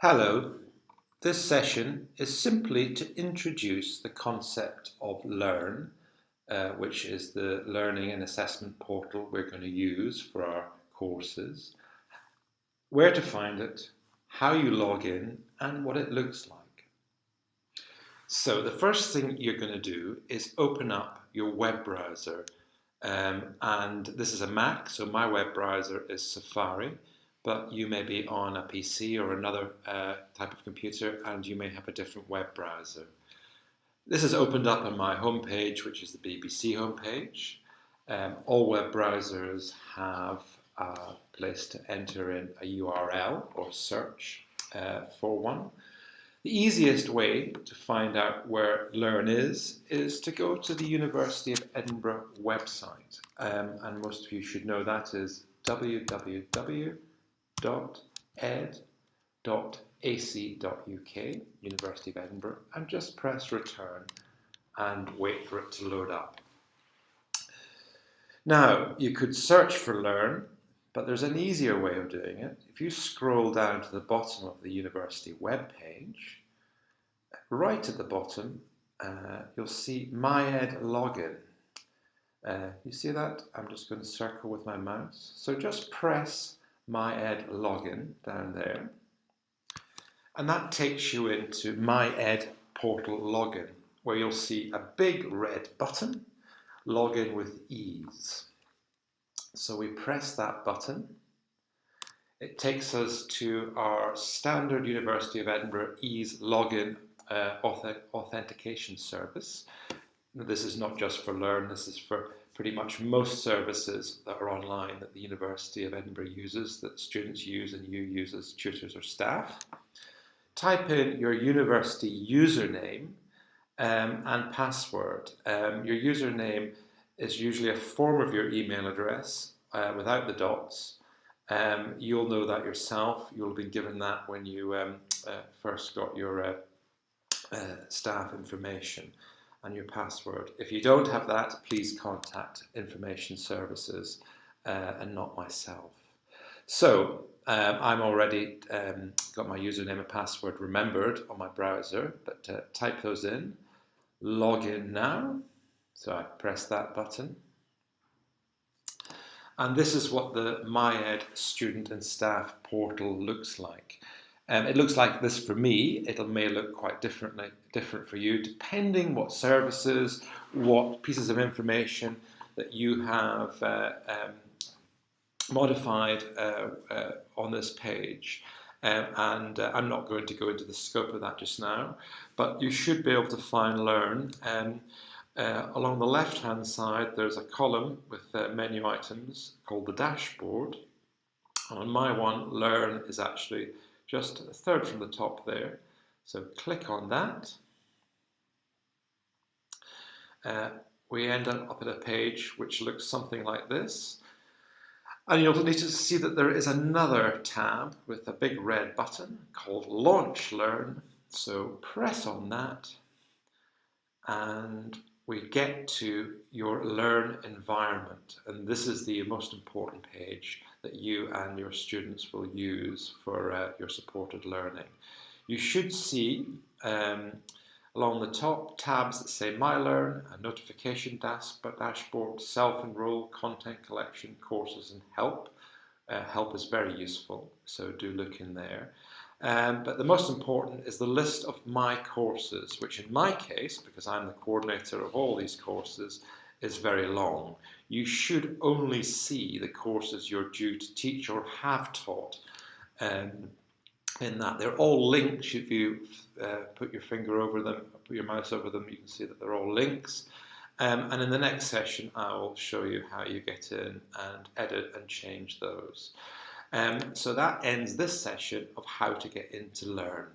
Hello, this session is simply to introduce the concept of Learn, which is the learning and assessment portal we're going to use for our courses, where to find it, how you log in, and what it looks like. So the first thing you're going to do is open up your web browser, and this is a Mac, so my web browser is Safari. But you may be on a PC or another type of computer, and you may have a different web browser. This is opened up on my homepage, which is the BBC homepage. All web browsers have a place to enter in a URL or search for one. The easiest way to find out where Learn is to go to the University of Edinburgh website. And most of you should know that is www.ed.ac.uk, University of Edinburgh, and just press return and wait for it to load up. Now, you could search for Learn, but there's an easier way of doing it. If you scroll down to the bottom of the university webpage, right at the bottom, you'll see My Ed Login. You see that? I'm just going to circle with my mouse. So just press My Ed Login down there, and that takes you into My Ed Portal Login, where you'll see a big red button, Login with Ease. So we press that button. It takes us to our standard University of Edinburgh Ease Login authentication service. This is not just for Learn, this is for pretty much most services that are online that the University of Edinburgh uses, that students use and you use as tutors or staff. Type in your university username and password. Your username is usually a form of your email address without the dots. You'll know that yourself. You'll have been given that when you first got your staff information and your password. If you don't have that, please contact Information Services and not myself. So I'm already got my username and password remembered on my browser, but type those in, log in now. So I press that button. And this is what the MyEd student and staff portal looks like. It looks like this for me. It may look quite different for you, depending what services, what pieces of information that you have modified on this page. I'm not going to go into the scope of that just now, but you should be able to find Learn. Along the left-hand side, there's a column with menu items called the dashboard. And on my one, Learn is actually just a third from the top there. So click on that. We end up at a page which looks something like this. And you'll need to see that there is another tab with a big red button called Launch Learn. So press on that and we get to your Learn environment. And this is the most important page that you and your students will use for your supported learning. You should see along the top tabs that say My Learn, a notification dashboard, self-enroll, content collection, courses and help. Help is very useful, so do look in there. But the most important is the list of my courses, which in my case, because I'm the coordinator of all these courses, is very long. You should only see the courses you're due to teach or have taught in that. They're all links. If you put your finger over them, put your mouse over them, you can see that they're all links. And in the next session, I will show you how you get in and edit and change those. So that ends this session of how to get in to Learn.